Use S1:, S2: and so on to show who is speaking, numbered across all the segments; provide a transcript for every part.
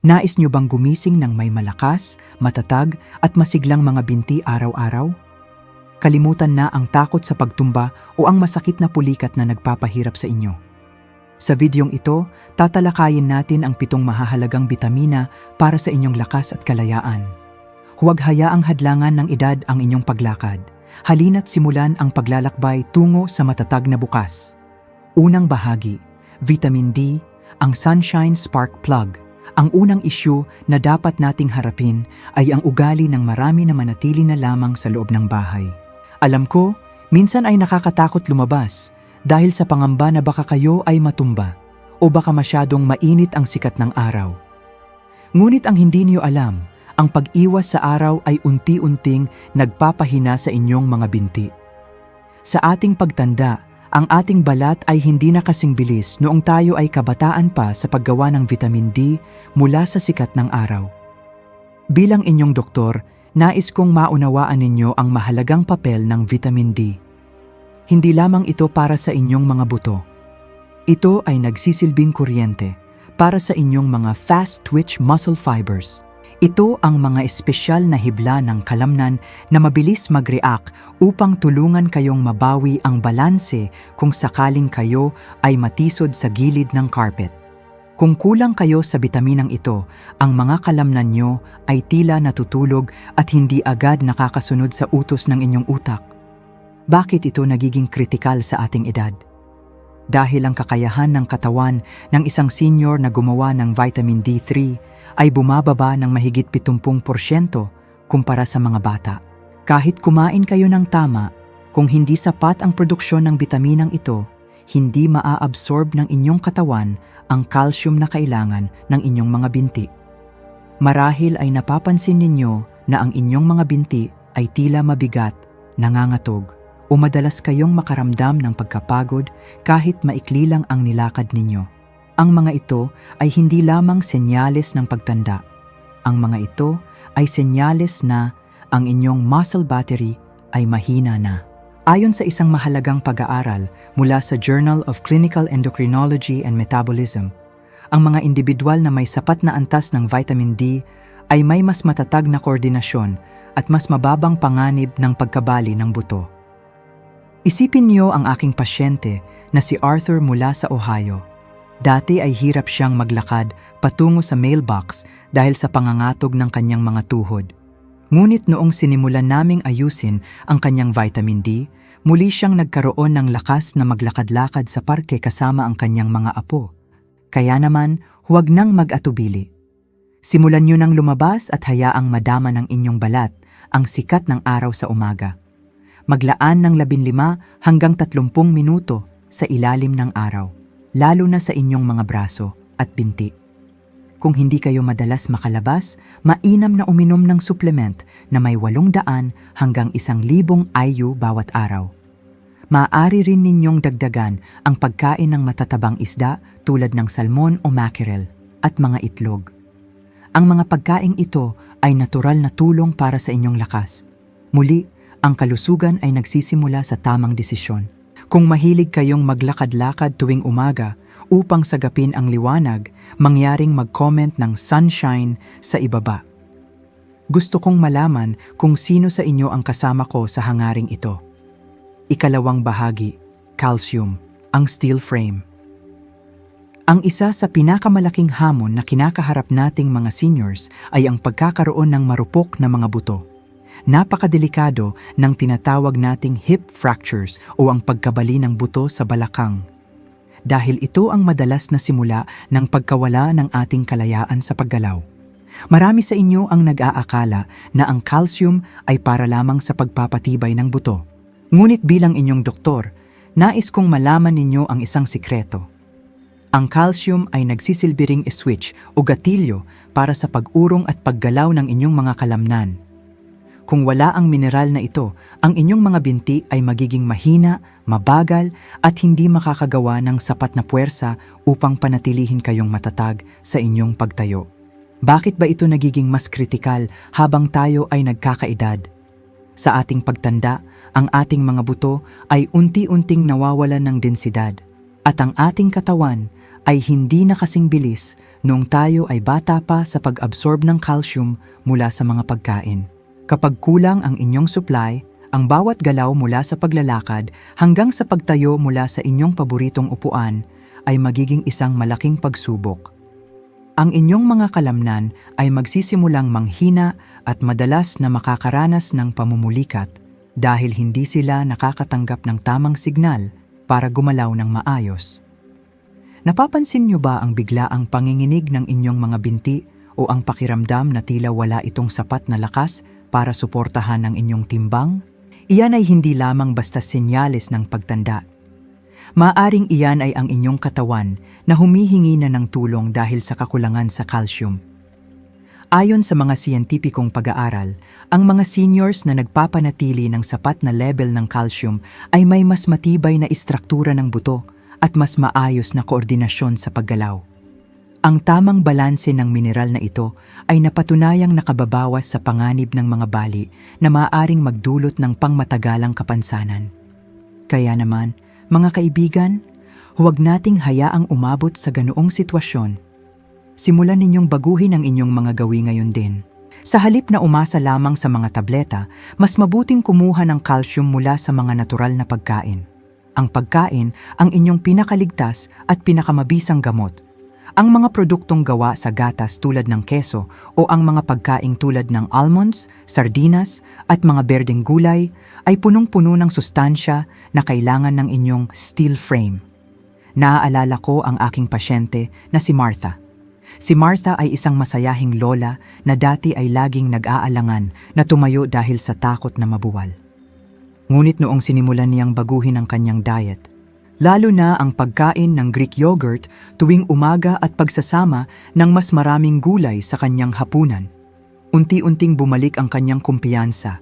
S1: Nais nyo bang gumising ng may malakas, matatag at masiglang mga binti araw-araw? Kalimutan na ang takot sa pagtumba o ang masakit na pulikat na nagpapahirap sa inyo. Sa videong ito, tatalakayin natin ang 7 mahahalagang bitamina para sa inyong lakas at kalayaan. Huwag hayaang hadlangan ng edad ang inyong paglakad. Halina't simulan ang paglalakbay tungo sa matatag na bukas. Unang bahagi, Vitamin D, ang Sunshine Spark Plug. Ang unang issue na dapat nating harapin ay ang ugali ng marami na manatili na lamang sa loob ng bahay. Alam ko, minsan ay nakakatakot lumabas dahil sa pangamba na baka kayo ay matumba o baka masyadong mainit ang sikat ng araw. Ngunit ang hindi niyo alam, ang pag-iwas sa araw ay unti-unting nagpapahina sa inyong mga binti. Sa ating pagtanda, ang ating balat ay hindi na kasing bilis noong tayo ay kabataan pa sa paggawa ng vitamin D mula sa sikat ng araw. Bilang inyong doktor, nais kong maunawaan ninyo ang mahalagang papel ng vitamin D. Hindi lamang ito para sa inyong mga buto. Ito ay nagsisilbing kuryente para sa inyong mga fast-twitch muscle fibers. Ito ang mga espesyal na hibla ng kalamnan na mabilis mag-react upang tulungan kayong mabawi ang balanse kung sakaling kayo ay matisod sa gilid ng carpet. Kung kulang kayo sa bitaminang ito, ang mga kalamnan nyo ay tila natutulog at hindi agad nakakasunod sa utos ng inyong utak. Bakit ito nagiging kritikal sa ating edad? Dahil ang kakayahan ng katawan ng isang senior na gumawa ng vitamin D3 ay bumababa ng mahigit 70% kumpara sa mga bata. Kahit kumain kayo ng tama, kung hindi sapat ang produksyon ng bitaminang ito, hindi maa-absorb ng inyong katawan ang calcium na kailangan ng inyong mga binti. Marahil ay napapansin ninyo na ang inyong mga binti ay tila mabigat, nangangatog, o madalas kayong makaramdam ng pagkapagod kahit maikli lang ang nilakad ninyo. Ang mga ito ay hindi lamang senyales ng pagtanda. Ang mga ito ay senyales na ang inyong muscle battery ay mahina na. Ayon sa isang mahalagang pag-aaral mula sa Journal of Clinical Endocrinology and Metabolism, ang mga individual na may sapat na antas ng vitamin D ay may mas matatag na koordinasyon at mas mababang panganib ng pagkabali ng buto. Isipin niyo ang aking pasyente na si Arthur mula sa Ohio. Dati ay hirap siyang maglakad patungo sa mailbox dahil sa pangangatog ng kanyang mga tuhod. Ngunit noong sinimulan naming ayusin ang kanyang vitamin D, muli siyang nagkaroon ng lakas na maglakad-lakad sa parke kasama ang kanyang mga apo. Kaya naman, huwag nang mag-atubili. Simulan niyo nang lumabas at hayaang madama ng inyong balat ang sikat ng araw sa umaga. Maglaan ng 15 hanggang 30 minuto sa ilalim ng araw, lalo na sa inyong mga braso at binti. Kung hindi kayo madalas makalabas, mainam na uminom ng supplement na may 800 hanggang 1,000 IU bawat araw. Maaari rin ninyong dagdagan ang pagkain ng matatabang isda tulad ng salmon o mackerel at mga itlog. Ang mga pagkaing ito ay natural na tulong para sa inyong lakas. Muli, ang kalusugan ay nagsisimula sa tamang desisyon. Kung mahilig kayong maglakad-lakad tuwing umaga upang sagapin ang liwanag, mangyaring mag-comment ng sunshine sa ibaba. Gusto kong malaman kung sino sa inyo ang kasama ko sa hangaring ito. Ikalawang bahagi, calcium, ang steel frame. Ang isa sa pinakamalaking hamon na kinakaharap nating mga seniors ay ang pagkakaroon ng marupok na mga buto. Napakadelikado ng tinatawag nating hip fractures o ang pagkabali ng buto sa balakang. Dahil ito ang madalas na simula ng pagkawala ng ating kalayaan sa paggalaw. Marami sa inyo ang nag-aakala na ang calcium ay para lamang sa pagpapatibay ng buto. Ngunit bilang inyong doktor, nais kong malaman ninyo ang isang sikreto. Ang calcium ay nagsisilbi ring switch o gatilyo para sa pag-urong at paggalaw ng inyong mga kalamnan. Kung wala ang mineral na ito, ang inyong mga binti ay magiging mahina, mabagal at hindi makakagawa ng sapat na puwersa upang panatilihin kayong matatag sa inyong pagtayo. Bakit ba ito nagiging mas kritikal habang tayo ay nagkakaedad? Sa ating pagtanda, ang ating mga buto ay unti-unting nawawalan ng densidad at ang ating katawan ay hindi na kasing bilis noong tayo ay bata pa sa pag-absorb ng calcium mula sa mga pagkain. Kapag kulang ang inyong supply, ang bawat galaw mula sa paglalakad hanggang sa pagtayo mula sa inyong paboritong upuan ay magiging isang malaking pagsubok. Ang inyong mga kalamnan ay magsisimulang manghina at madalas na makakaranas ng pamumulikat dahil hindi sila nakakatanggap ng tamang signal para gumalaw ng maayos. Napapansin niyo ba ang biglaang panginginig ng inyong mga binti o ang pakiramdam na tila wala itong sapat na lakas para suportahan ang inyong timbang? Iyan ay hindi lamang basta senyales ng pagtanda. Maaring iyan ay ang inyong katawan na humihingi na ng tulong dahil sa kakulangan sa calcium. Ayon sa mga siyentipikong pag-aaral, ang mga seniors na nagpapanatili ng sapat na level ng calcium ay may mas matibay na istruktura ng buto at mas maayos na koordinasyon sa paggalaw. Ang tamang balanse ng mineral na ito ay napatunayang nakababawas sa panganib ng mga bali na maaaring magdulot ng pangmatagalang kapansanan. Kaya naman, mga kaibigan, huwag nating hayaang umabot sa ganoong sitwasyon. Simulan ninyong baguhin ang inyong mga gawi ngayon din. Sa halip na umasa lamang sa mga tableta, mas mabuting kumuha ng calcium mula sa mga natural na pagkain. Ang pagkain ang inyong pinakaligtas at pinakamabisang gamot. Ang mga produktong gawa sa gatas tulad ng keso o ang mga pagkaing tulad ng almonds, sardinas at mga berdeng gulay ay punong-puno ng sustansya na kailangan ng inyong steel frame. Naaalala ko ang aking pasyente na si Martha. Si Martha ay isang masayahing lola na dati ay laging nag-aalangan na tumayo dahil sa takot na mabuwal. Ngunit noong sinimulan niyang baguhin ang kanyang diet, lalo na ang pagkain ng Greek yogurt tuwing umaga at pagsasama ng mas maraming gulay sa kanyang hapunan, unti-unting bumalik ang kanyang kumpiyansa.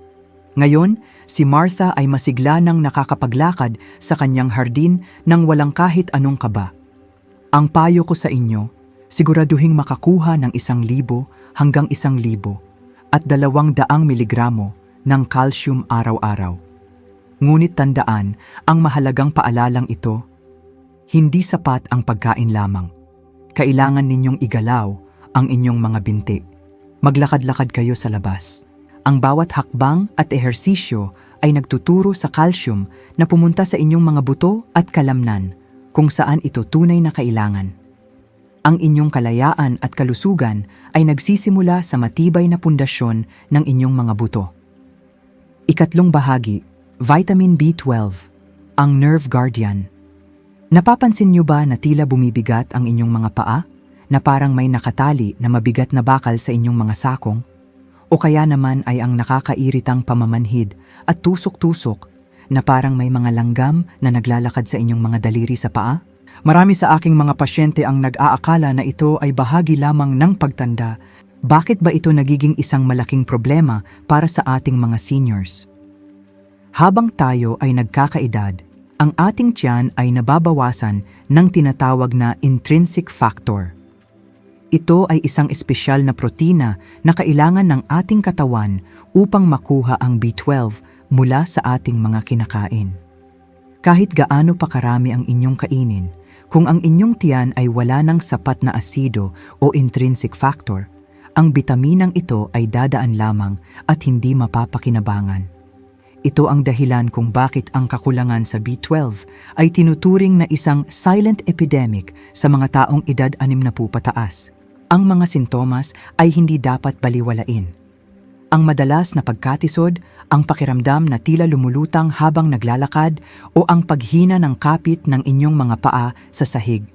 S1: Ngayon, si Martha ay masigla nang nakakapaglakad sa kanyang hardin nang walang kahit anong kaba. Ang payo ko sa inyo, siguraduhing makakuha ng 1,000 hanggang 1,000 at 200 miligramo ng calcium araw-araw. Ngunit tandaan, ang mahalagang paalalang ito, hindi sapat ang pagkain lamang. Kailangan ninyong igalaw ang inyong mga binti. Maglakad-lakad kayo sa labas. Ang bawat hakbang at ehersisyo ay nagtuturo sa calcium na pumunta sa inyong mga buto at kalamnan kung saan ito tunay na kailangan. Ang inyong kalayaan at kalusugan ay nagsisimula sa matibay na pundasyon ng inyong mga buto. Ikatlong bahagi, Vitamin B12, ang nerve guardian. Napapansin niyo ba na tila bumibigat ang inyong mga paa? Na parang may nakatali na mabigat na bakal sa inyong mga sakong? O kaya naman ay ang nakakairitang pamamanhid at tusok-tusok na parang may mga langgam na naglalakad sa inyong mga daliri sa paa? Marami sa aking mga pasyente ang nag-aakala na ito ay bahagi lamang ng pagtanda. Bakit ba ito nagiging isang malaking problema para sa ating mga seniors? Habang tayo ay nagkakaedad, ang ating tiyan ay nababawasan ng tinatawag na intrinsic factor. Ito ay isang espesyal na protina na kailangan ng ating katawan upang makuha ang B12 mula sa ating mga kinakain. Kahit gaano pa karami ang inyong kainin, kung ang inyong tiyan ay wala ng sapat na asido o intrinsic factor, ang bitaminang ito ay dadaan lamang at hindi mapapakinabangan. Ito ang dahilan kung bakit ang kakulangan sa B12 ay tinuturing na isang silent epidemic sa mga taong edad 60 pataas. Ang mga sintomas ay hindi dapat baliwalain. Ang madalas na pagkatisod, ang pakiramdam na tila lumulutang habang naglalakad o ang paghina ng kapit ng inyong mga paa sa sahig.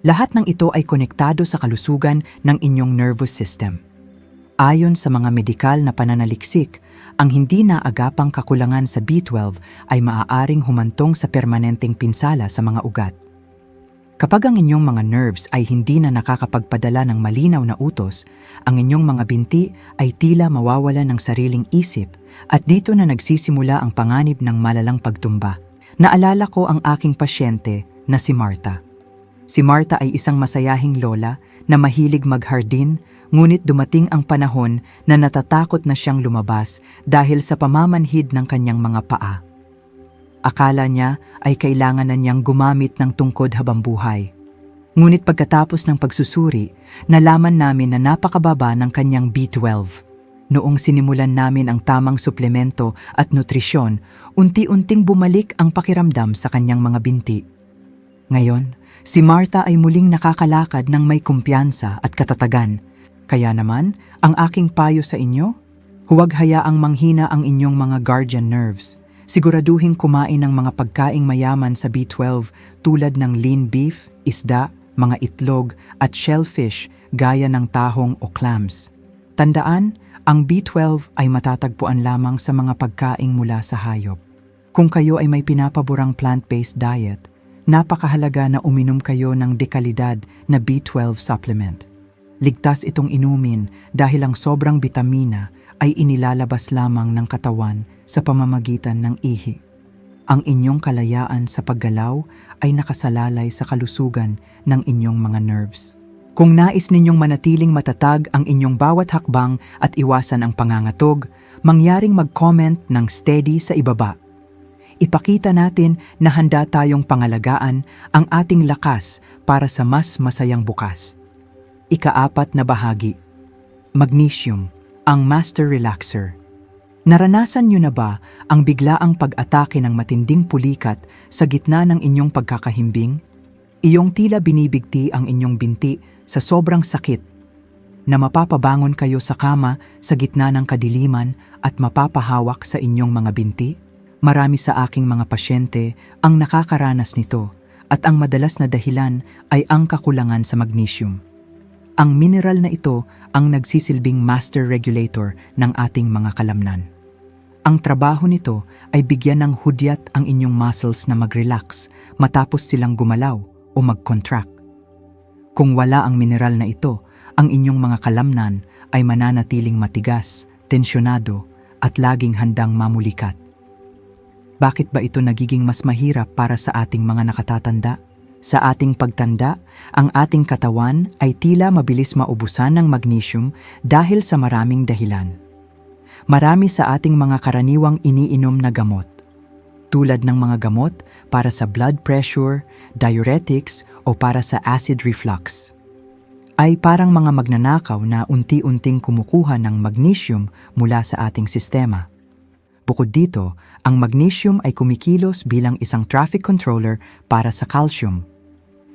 S1: Lahat ng ito ay konektado sa kalusugan ng inyong nervous system. Ayon sa mga medikal na pananaliksik, ang hindi naagapang kakulangan sa B12 ay maaaring humantong sa permanenteng pinsala sa mga ugat. Kapag ang inyong mga nerves ay hindi na nakakapagpadala ng malinaw na utos, ang inyong mga binti ay tila mawawala ng sariling isip at dito na nagsisimula ang panganib ng malalang pagtumba. Naalala ko ang aking pasyente na si Martha. Si Martha ay isang masayahing lola na mahilig maghardin, ngunit dumating ang panahon na natatakot na siyang lumabas dahil sa pamamanhid ng kanyang mga paa. Akala niya ay kailangan na niyang gumamit ng tungkod habang buhay. Ngunit pagkatapos ng pagsusuri, nalaman namin na napakababa ng kanyang B12. Noong sinimulan namin ang tamang suplemento at nutrisyon, unti-unting bumalik ang pakiramdam sa kanyang mga binti. Ngayon, si Martha ay muling nakakalakad ng may kumpiyansa at katatagan. Kaya naman, ang aking payo sa inyo, huwag hayaang manghina ang inyong mga guardian nerves. Siguraduhin kumain ng mga pagkaing mayaman sa B12 tulad ng lean beef, isda, mga itlog at shellfish gaya ng tahong o clams. Tandaan, ang B12 ay matatagpuan lamang sa mga pagkaing mula sa hayop. Kung kayo ay may pinapaborang plant-based diet, napakahalaga na uminom kayo ng dekalidad na B12 supplement. Ligtas itong inumin dahil ang sobrang bitamina ay inilalabas lamang ng katawan sa pamamagitan ng ihi. Ang inyong kalayaan sa paggalaw ay nakasalalay sa kalusugan ng inyong mga nerves. Kung nais ninyong manatiling matatag ang inyong bawat hakbang at iwasan ang pangangatog, mangyaring mag-comment ng steady sa ibaba. Ipakita natin na handa tayong pangalagaan ang ating lakas para sa mas masayang bukas. Ika-4 na bahagi. Magnesium, ang master relaxer. Naranasan niyo na ba ang biglaang pag-atake ng matinding pulikat sa gitna ng inyong pagkakahimbing? Iyong tila binibigti ang inyong binti sa sobrang sakit na mapapabangon kayo sa kama sa gitna ng kadiliman at mapapahawak sa inyong mga binti? Marami sa aking mga pasyente ang nakakaranas nito at ang madalas na dahilan ay ang kakulangan sa magnesium. Ang mineral na ito ang nagsisilbing master regulator ng ating mga kalamnan. Ang trabaho nito ay bigyan ng hudyat ang inyong muscles na mag-relax matapos silang gumalaw o mag-contract. Kung wala ang mineral na ito, ang inyong mga kalamnan ay mananatiling matigas, tensyonado at laging handang mamulikat. Bakit ba ito nagiging mas mahirap para sa ating mga nakatatanda? Sa ating pagtanda, ang ating katawan ay tila mabilis maubusan ng magnesium dahil sa maraming dahilan. Marami sa ating mga karaniwang iniinom na gamot, tulad ng mga gamot para sa blood pressure, diuretics o para sa acid reflux, ay parang mga magnanakaw na unti-unting kumukuha ng magnesium mula sa ating sistema. Bukod dito, ang magnesium ay kumikilos bilang isang traffic controller para sa calcium.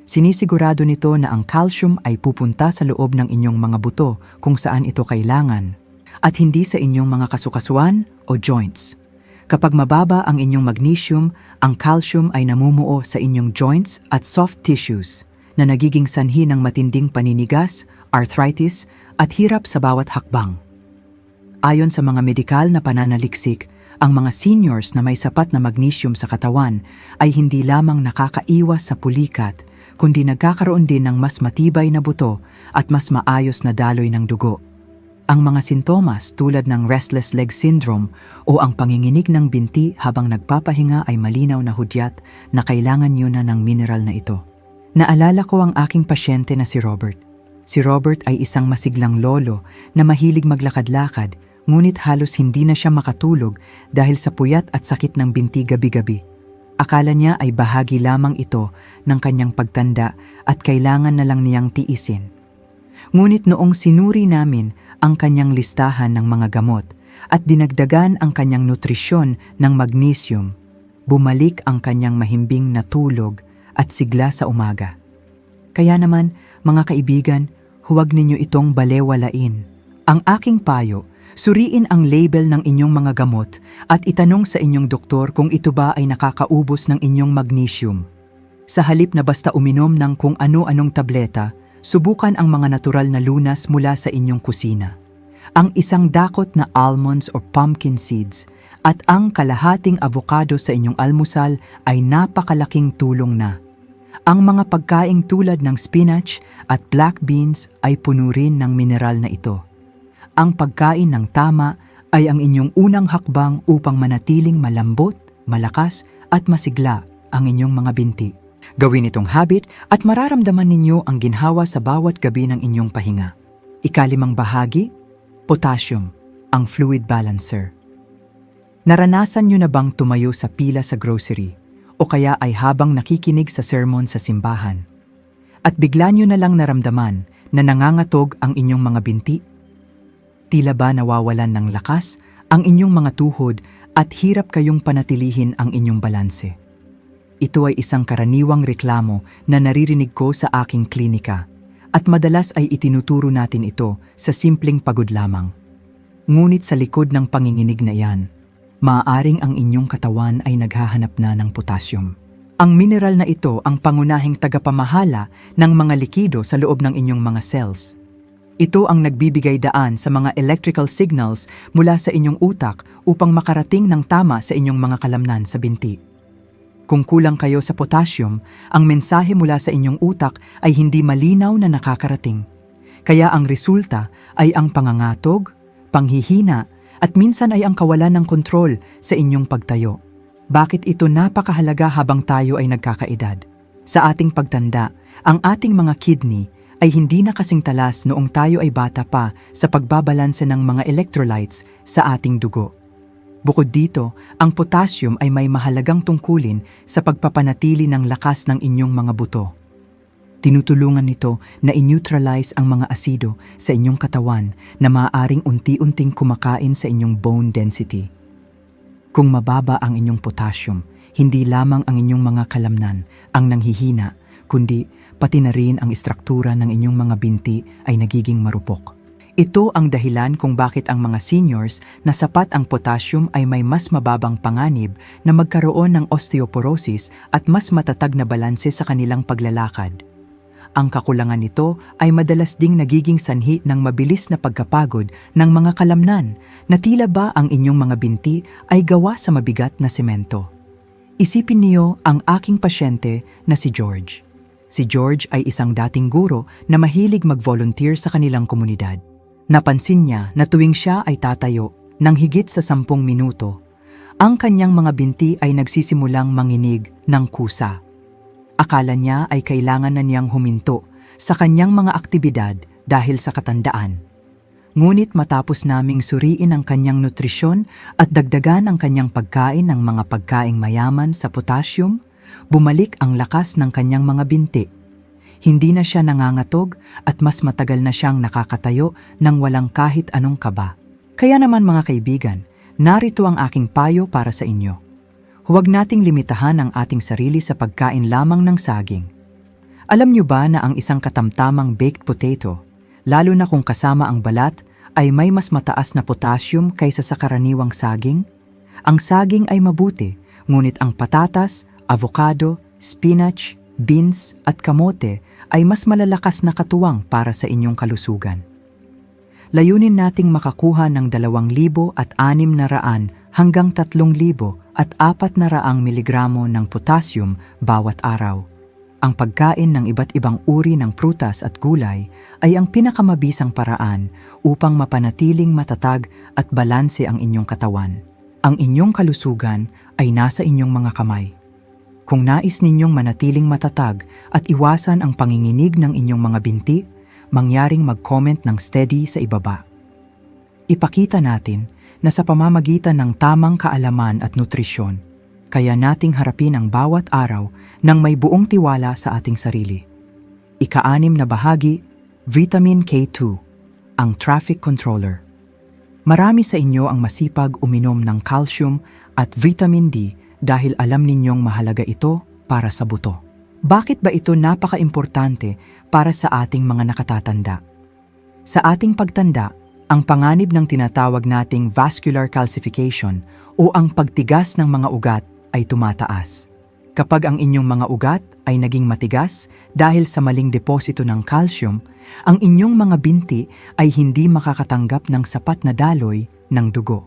S1: Sinisigurado nito na ang calcium ay pupunta sa loob ng inyong mga buto kung saan ito kailangan, at hindi sa inyong mga kasukasuan o joints. Kapag mababa ang inyong magnesium, ang calcium ay namumuo sa inyong joints at soft tissues na nagiging sanhi ng matinding paninigas, arthritis at hirap sa bawat hakbang. Ayon sa mga medikal na pananaliksik, ang mga seniors na may sapat na magnesium sa katawan ay hindi lamang nakakaiwas sa pulikat, kundi nagkakaroon din ng mas matibay na buto at mas maayos na daloy ng dugo. Ang mga sintomas tulad ng restless leg syndrome o ang panginginig ng binti habang nagpapahinga ay malinaw na hudyat na kailangan nyo na ng mineral na ito. Naalala ko ang aking pasyente na si Robert. Si Robert ay isang masiglang lolo na mahilig maglakad-lakad, ngunit halos hindi na siya makatulog dahil sa puyat at sakit ng binti gabi-gabi. Akala niya ay bahagi lamang ito ng kanyang pagtanda at kailangan na lang niyang tiisin. Ngunit noong sinuri namin ang kanyang listahan ng mga gamot at dinagdagan ang kanyang nutrisyon ng magnesium, bumalik ang kanyang mahimbing na tulog at sigla sa umaga. Kaya naman, mga kaibigan, huwag ninyo itong balewalain. Ang aking payo, suriin ang label ng inyong mga gamot at itanong sa inyong doktor kung ito ba ay nakakaubos ng inyong magnesium. Sa halip na basta uminom ng kung ano-anong tableta, subukan ang mga natural na lunas mula sa inyong kusina. Ang isang dakot na almonds o pumpkin seeds at ang kalahating avocado sa inyong almusal ay napakalaking tulong na. Ang mga pagkaing tulad ng spinach at black beans ay puno rin ng mineral na ito. Ang pagkain ng tama ay ang inyong unang hakbang upang manatiling malambot, malakas at masigla ang inyong mga binti. Gawin itong habit at mararamdaman ninyo ang ginhawa sa bawat gabi ng inyong pahinga. Ika-5 bahagi, potassium, ang fluid balancer. Naranasan nyo na bang tumayo sa pila sa grocery o kaya ay habang nakikinig sa sermon sa simbahan? At bigla nyo na lang naramdaman na nangangatog ang inyong mga binti? Tila ba nawawalan ng lakas ang inyong mga tuhod at hirap kayong panatilihin ang inyong balanse? Ito ay isang karaniwang reklamo na naririnig ko sa aking klinika at madalas ay itinuturo natin ito sa simpleng pagod lamang. Ngunit sa likod ng panginginig na iyan, maaaring ang inyong katawan ay naghahanap na ng potassium. Ang mineral na ito ang pangunahing tagapamahala ng mga likido sa loob ng inyong mga cells. Ito ang nagbibigay daan sa mga electrical signals mula sa inyong utak upang makarating ng tama sa inyong mga kalamnan sa binti. Kung kulang kayo sa potassium, ang mensahe mula sa inyong utak ay hindi malinaw na nakakarating. Kaya ang resulta ay ang pangangatog, panghihina, at minsan ay ang kawalan ng kontrol sa inyong pagtayo. Bakit ito napakahalaga habang tayo ay nagkakaedad? Sa ating pagtanda, ang ating mga kidney ay hindi na kasing talas noong tayo ay bata pa sa pagbabalanse ng mga electrolytes sa ating dugo. Bukod dito, ang potassium ay may mahalagang tungkulin sa pagpapanatili ng lakas ng inyong mga buto. Tinutulungan nito na i-neutralize ang mga asido sa inyong katawan na maaaring unti-unting kumakain sa inyong bone density. Kung mababa ang inyong potassium, hindi lamang ang inyong mga kalamnan ang nanghihina, kundi pati na rin ang istruktura ng inyong mga binti ay nagiging marupok. Ito ang dahilan kung bakit ang mga seniors na sapat ang potassium ay may mas mababang panganib na magkaroon ng osteoporosis at mas matatag na balanse sa kanilang paglalakad. Ang kakulangan nito ay madalas ding nagiging sanhi ng mabilis na pagkapagod ng mga kalamnan na tila ba ang inyong mga binti ay gawa sa mabigat na semento. Isipin niyo ang aking pasyente na si George. Si George ay isang dating guro na mahilig mag-volunteer sa kanilang komunidad. Napansin niya na tuwing siya ay tatayo ng higit sa 10 minuto, ang kanyang mga binti ay nagsisimulang manginig ng kusa. Akala niya ay kailangan na niyang huminto sa kanyang mga aktibidad dahil sa katandaan. Ngunit matapos naming suriin ang kanyang nutrisyon at dagdagan ang kanyang pagkain ng mga pagkaing mayaman sa potassium, bumalik ang lakas ng kanyang mga binti. Hindi na siya nangangatog at mas matagal na siyang nakakatayo nang walang kahit anong kaba. Kaya naman mga kaibigan, narito ang aking payo para sa inyo. Huwag nating limitahan ang ating sarili sa pagkain lamang ng saging. Alam niyo ba na ang isang katamtamang baked potato, lalo na kung kasama ang balat, ay may mas mataas na potassium kaysa sa karaniwang saging? Ang saging ay mabuti, ngunit ang patatas, avocado, spinach, beans at kamote ay mas malalakas na katuwang para sa inyong kalusugan. Layunin nating makakuha ng 2,600 hanggang 3,400 miligramo ng potassium bawat araw. Ang pagkain ng iba't ibang uri ng prutas at gulay ay ang pinakamabisang paraan upang mapanatiling matatag at balanse ang inyong katawan. Ang inyong kalusugan ay nasa inyong mga kamay. Kung nais ninyong manatiling matatag at iwasan ang panginginig ng inyong mga binti, mangyaring mag-comment ng steady sa ibaba. Ipakita natin na sa pamamagitan ng tamang kaalaman at nutrisyon, kaya nating harapin ang bawat araw ng may buong tiwala sa ating sarili. Ika-6 na bahagi, Vitamin K2, ang traffic controller. Marami sa inyo ang masipag uminom ng calcium at vitamin D dahil alam ninyong mahalaga ito para sa buto. Bakit ba ito napaka-importante para sa ating mga nakatatanda? Sa ating pagtanda, ang panganib ng tinatawag nating vascular calcification o ang pagtigas ng mga ugat ay tumataas. Kapag ang inyong mga ugat ay naging matigas dahil sa maling deposito ng calcium, ang inyong mga binti ay hindi makakatanggap ng sapat na daloy ng dugo.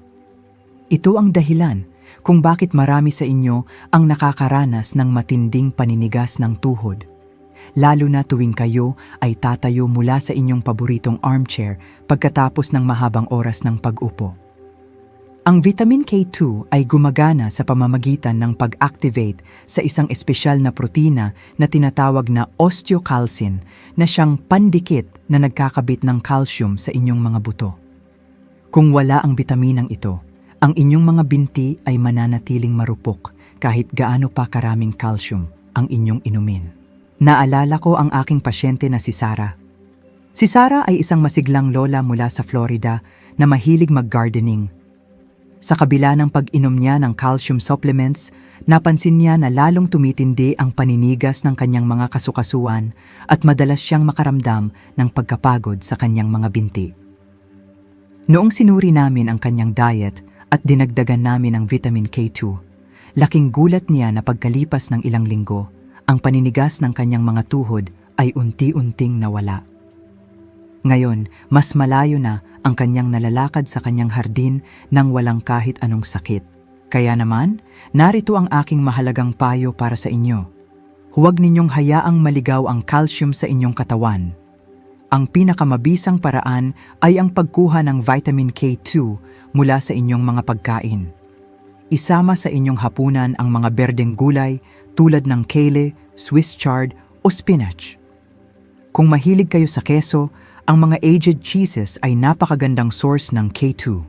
S1: Ito ang dahilan kung bakit marami sa inyo ang nakakaranas ng matinding paninigas ng tuhod. Lalo na tuwing kayo ay tatayo mula sa inyong paboritong armchair pagkatapos ng mahabang oras ng pag-upo. Ang vitamin K2 ay gumagana sa pamamagitan ng pag-activate sa isang espesyal na protina na tinatawag na osteocalcin na siyang pandikit na nagkakabit ng calcium sa inyong mga buto. Kung wala ang bitaminang ito, ang inyong mga binti ay mananatiling marupok kahit gaano pa karaming calcium ang inyong inumin. Naalala ko ang aking pasyente na si Sarah. Si Sarah ay isang masiglang lola mula sa Florida na mahilig mag-gardening. Sa kabila ng pag-inom niya ng calcium supplements, napansin niya na lalong tumitindi ang paninigas ng kanyang mga kasukasuan at madalas siyang makaramdam ng pagkapagod sa kanyang mga binti. Noong sinuri namin ang kanyang diet at dinagdagan namin ang vitamin K2, laking gulat niya na pagkalipas ng ilang linggo, ang paninigas ng kanyang mga tuhod ay unti-unting nawala. Ngayon, mas malayo na ang kanyang nalalakad sa kanyang hardin nang walang kahit anong sakit. Kaya naman, narito ang aking mahalagang payo para sa inyo. Huwag ninyong hayaang maligaw ang calcium sa inyong katawan. Ang pinakamabisang paraan ay ang pagkuha ng vitamin K2 mula sa inyong mga pagkain. Isama sa inyong hapunan ang mga berdeng gulay tulad ng kale, Swiss chard o spinach. Kung mahilig kayo sa keso, ang mga aged cheeses ay napakagandang source ng K2.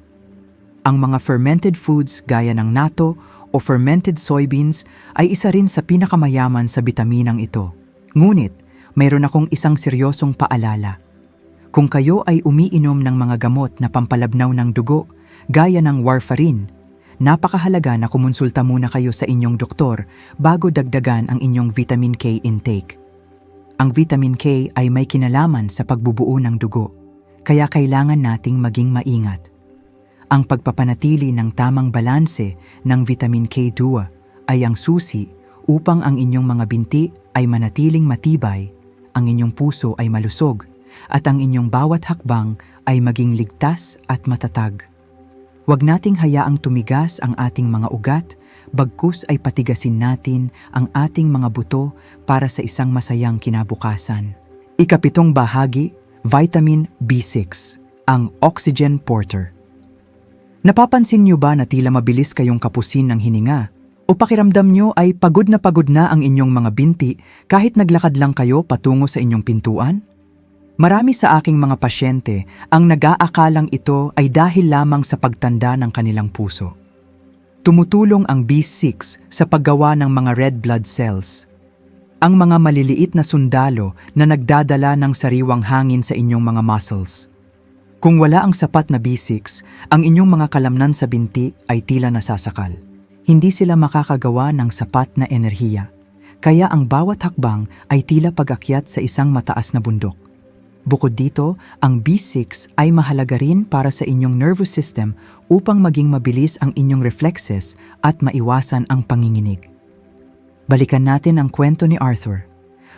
S1: Ang mga fermented foods gaya ng natto o fermented soybeans ay isa rin sa pinakamayaman sa bitaminang ito. Ngunit, mayroon akong isang seryosong paalala. Kung kayo ay umiinom ng mga gamot na pampalabnaw ng dugo, gaya ng warfarin, napakahalaga na kumonsulta muna kayo sa inyong doktor bago dagdagan ang inyong vitamin K intake. Ang vitamin K ay may kinalaman sa pagbubuo ng dugo, kaya kailangan nating maging maingat. Ang pagpapanatili ng tamang balanse ng vitamin K2 ay ang susi upang ang inyong mga binti ay manatiling matibay, ang inyong puso ay malusog, at ang inyong bawat hakbang ay maging ligtas at matatag. Huwag nating hayaang tumigas ang ating mga ugat, bagkus ay patigasin natin ang ating mga buto para sa isang masayang kinabukasan. Ikapitong bahagi, vitamin B6, ang oxygen porter. Napapansin niyo ba na tila mabilis kayong kapusin ng hininga? O pakiramdam niyo ay pagod na ang inyong mga binti kahit naglakad lang kayo patungo sa inyong pintuan? Marami sa aking mga pasyente ang nag-aakalang ito ay dahil lamang sa pagtanda ng kanilang puso. Tumutulong ang B6 sa paggawa ng mga red blood cells, ang mga maliliit na sundalo na nagdadala ng sariwang hangin sa inyong mga muscles. Kung wala ang sapat na B6, ang inyong mga kalamnan sa binti ay tila nasasakal. Hindi sila makakagawa ng sapat na enerhiya, kaya ang bawat hakbang ay tila pag-akyat sa isang mataas na bundok. Bukod dito, ang B6 ay mahalaga rin para sa inyong nervous system upang maging mabilis ang inyong reflexes at maiwasan ang panginginig. Balikan natin ang kwento ni Arthur.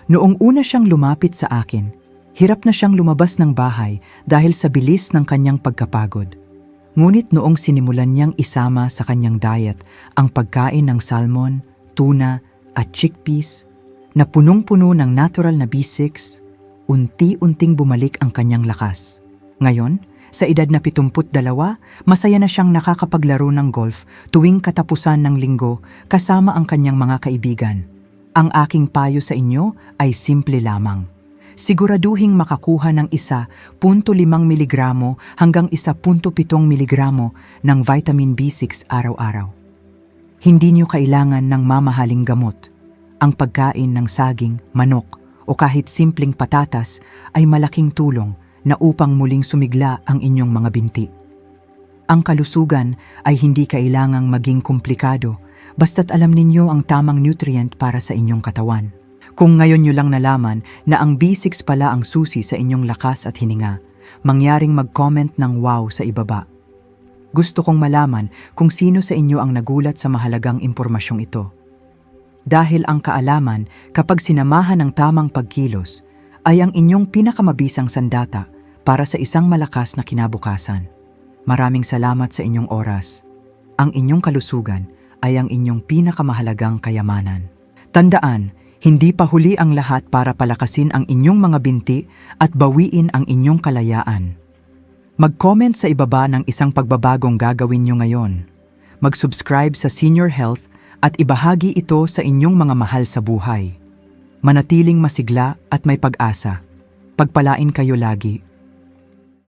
S1: Noong una siyang lumapit sa akin, hirap na siyang lumabas ng bahay dahil sa bilis ng kanyang pagkapagod. Ngunit noong sinimulan niyang isama sa kanyang diet ang pagkain ng salmon, tuna at chickpeas na punong-puno ng natural na B6, unti-unting bumalik ang kanyang lakas. Ngayon, sa edad na 72, masaya na siyang nakakapaglaro ng golf tuwing katapusan ng linggo kasama ang kanyang mga kaibigan. Ang aking payo sa inyo ay simple lamang. Siguraduhing makakuha ng 1.5 mg hanggang 1.7 mg ng vitamin B6 araw-araw. Hindi niyo kailangan ng mamahaling gamot. Ang pagkain ng saging, manok, o kahit simpleng patatas ay malaking tulong na upang muling sumigla ang inyong mga binti. Ang kalusugan ay hindi kailangang maging komplikado basta't alam ninyo ang tamang nutrient para sa inyong katawan. Kung ngayon nyo lang nalaman na ang B6 pala ang susi sa inyong lakas at hininga, mangyaring mag-comment ng wow sa ibaba. Gusto kong malaman kung sino sa inyo ang nagulat sa mahalagang impormasyong ito. Dahil ang kaalaman kapag sinamahan ng tamang pagkilos ay ang inyong pinakamabisang sandata para sa isang malakas na kinabukasan. Maraming salamat sa inyong oras. Ang inyong kalusugan ay ang inyong pinakamahalagang kayamanan. Tandaan, hindi pa huli ang lahat para palakasin ang inyong mga binti at bawiin ang inyong kalayaan. Mag-comment sa ibaba ng isang pagbabagong gagawin nyo ngayon. Mag-subscribe sa Senior Health at ibahagi ito sa inyong mga mahal sa buhay. Manatiling masigla at may pag-asa. Pagpalain kayo lagi.